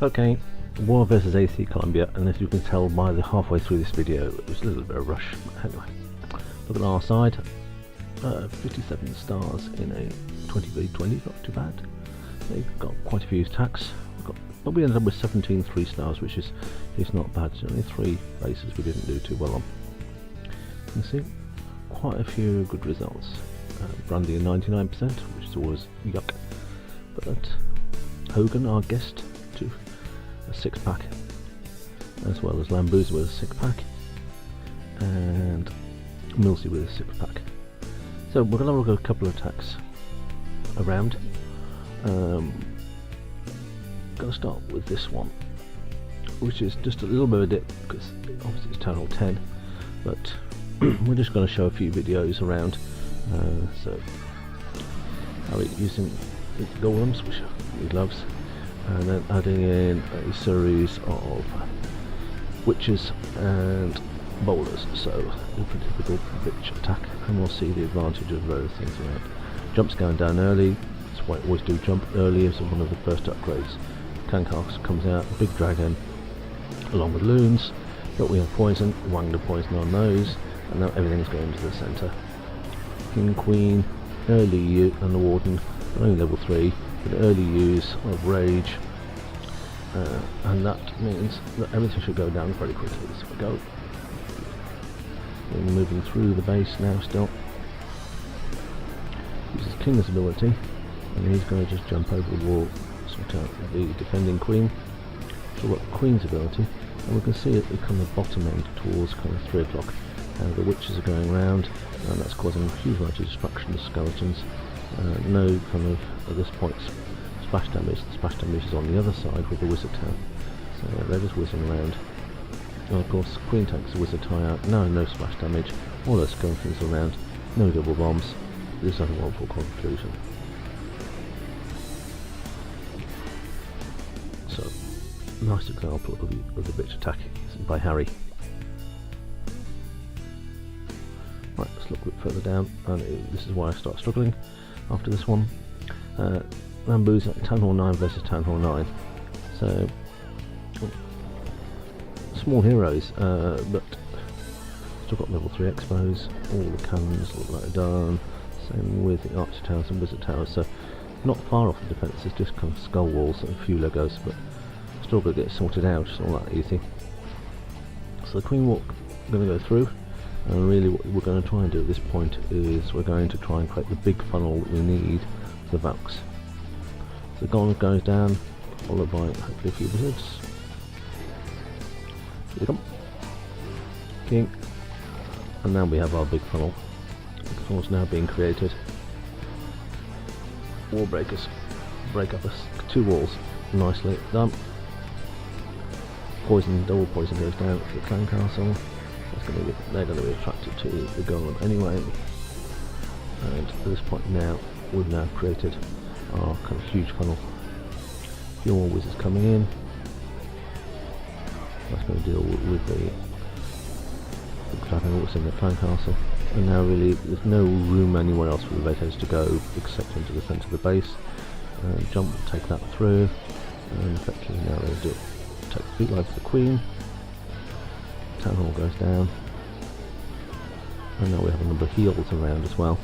Okay, War versus AC Colombia, and as you can tell by the halfway through this video, it was a little bit of a rush. Anyway, look at our side, 57 stars in a 20v20, not too bad. They've got quite a few attacks, but we ended up with 17 3-stars, which is not bad. So only 3 bases we didn't do too well on. You can see quite a few good results. Brandy 99%, which is always yuck, but Hogan, our guest, to a 6-pack, as well as Lamboos with a 6-pack, and Milsey with a 6-pack. So we're going to look at a couple of attacks around. Going to start with this one, which is just a little bit of a dip because obviously it's Town Hall 10, but we're just going to show a few videos around. So how we're using golems, which he loves, and then adding in a series of witches and bowlers. So a typical witch attack, and we'll see the advantage of those things around. Jumps going down early. That's why I always do jump early as one of the first upgrades. Cancast comes out, big dragon, along with loons, but we have poison, wang the poison on those, and now everything's going to the centre. King, Queen, early use, and the Warden, only level 3, but early use of rage, and that means that everything should go down very quickly. So we go. We're moving through the base now still. Uses King's ability, and he's going to just jump over the wall, sort out the defending Queen. So we've got the Queen's ability, and we can see at the kind of bottom end towards kind of 3 o'clock. The witches are going around, and that's causing a huge amount of destruction to skeletons. No kind of, at this point, splash damage. The splash damage is on the other side with the wizard tower. So they're just whizzing around. And of course, Queen takes the wizard tie out. No splash damage. All those skeletons around. No double bombs. This is a wonderful conclusion. So, nice example of the bitch attack by Harry. Right, let's look a bit further down, and this is why I start struggling after this one. Lamboos at Town Hall 9 versus Town Hall 9. So, small heroes, but still got level 3 expos. All the cannons look like they're done. Same with the archer towers and wizard towers. So, not far off the defence, it's just kind of skull walls and a few Legos, but still going to get sorted out. It's not that easy. So, the Queen Walk, going to go through. And really what we're going to try and do at this point is we're going to try and create the big funnel that we need for the Valks. So the golem goes down, followed by hopefully a few wizards. Here we come. King. And now we have our big funnel. The funnel's now being created. Wall breakers. Break up 2 walls. Nicely done. Poison, double poison goes down to the clan castle. They're going to be attracted to the golem anyway, and at this point now we've now created our kind of huge funnel. A few more wizards coming in. That's going to deal with the dragon that's in the clan castle, and now really there's no room anywhere else for the vacates to go except into the centre of the base. Jump will take that through, and effectively now they'll do take the beat line for the Queen. Town Hall goes down, and now we have a number of heals around as well,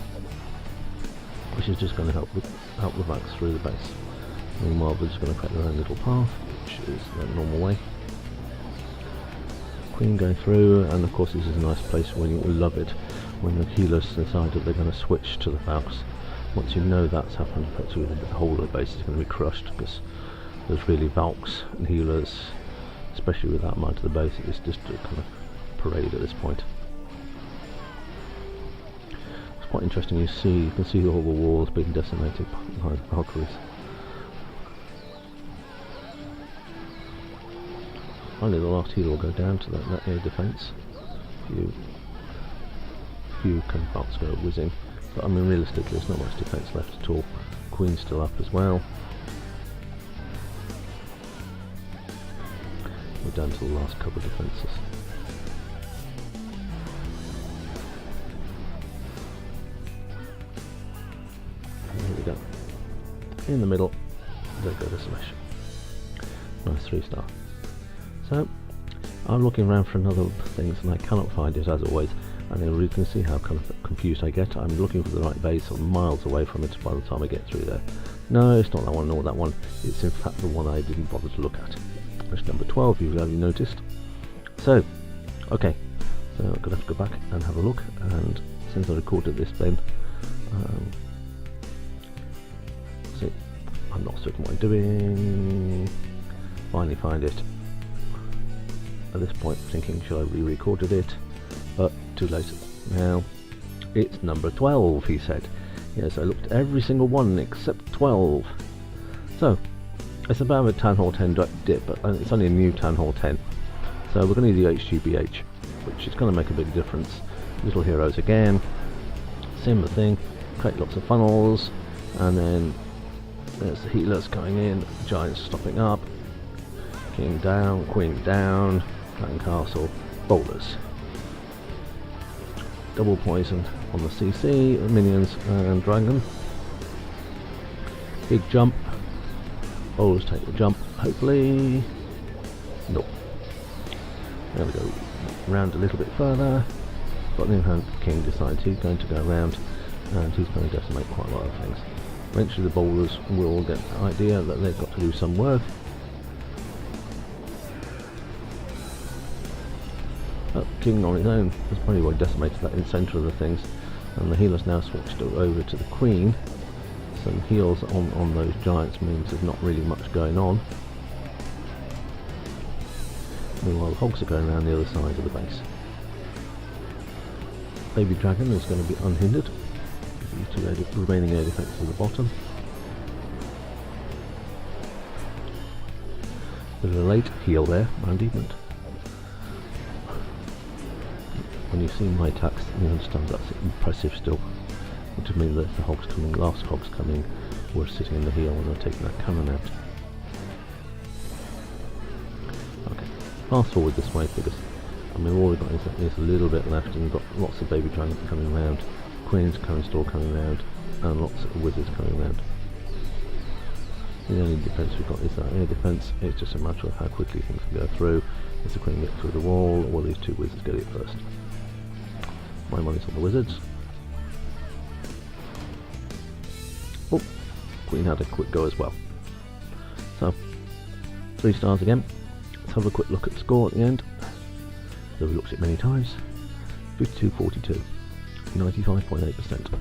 which is just going to help the Valks through the base. Meanwhile, they're just going to create their own little path, which is their normal way. Queen going through, and of course this is a nice place where you love it when the healers decide that they're going to switch to the Valks. Once you know that's happened, effectively the whole of the base is going to be crushed, because there's really Valks and healers. Especially with that amount of the base, it's just a kind of parade at this point. It's quite interesting. You can see all the walls being decimated by the Valkyries. Finally, the last healer will go down to that air defence. Few kind of Valks go whizzing, but I mean realistically, there's not much defence left at all. Queen's still up as well. We're down to the last couple of defences. Here we go. In the middle, there go the smash. Nice 3-star. So I'm looking around for another things and I cannot find it as always, and you can see how kind of confused I get. I'm looking for the right base, I'm miles away from it by the time I get through there. No, it's not that one nor that one, it's in fact the one I didn't bother to look at. It's number 12, you've already noticed. So, okay, so I'm going to have to go back and have a look, and since I recorded this then, see, I'm not certain what I'm doing. Finally find it. At this point thinking, should I re-recorded it? But too late. Now, it's number 12, he said. Yes, I looked at every single one except 12. So, it's about a Town Hall 10 dip, but it's only a new Town Hall 10. So we're going to use the HGBH, which is going to make a big difference. Little heroes again. Similar thing. Create lots of funnels. And then there's the healers coming in. Giants stopping up. King down, Queen down. Dragon Castle. Bowlers. Double poison on the CC, minions and dragon. Big jump. Bowlers take the jump, hopefully. Nope. There we go. Round a little bit further. But then King decides he's going to go around and he's going to decimate quite a lot of things. Eventually the bowlers will get the idea that they've got to do some work. King on his own has probably well decimated that in the centre of the things, and the healers now switched over to the Queen. Some heals on those giants means there's not really much going on. Meanwhile the hogs are going around the other side of the base. Baby Dragon is going to be unhindered. The two remaining air defences at the bottom. There's a late heal there, Mandy, but when you see my attacks, you understand that's impressive still. Which would mean that the hogs coming, last hogs coming, were sitting in the heel and they're taking that cannon out. Okay, fast forward this way because I mean all we've got is a little bit left, and we've got lots of baby dragons coming around, Queen's coming store coming around, and lots of wizards coming around. The only defence we've got is that air defence. It's just a matter of how quickly things can go through. Does the Queen get through the wall, or will these two wizards get it first? My money's on the wizards. Oh, Queen had a quick go as well. So, 3 stars again. Let's have a quick look at the score at the end. So we looked at it many times. 52-42, 95.8%.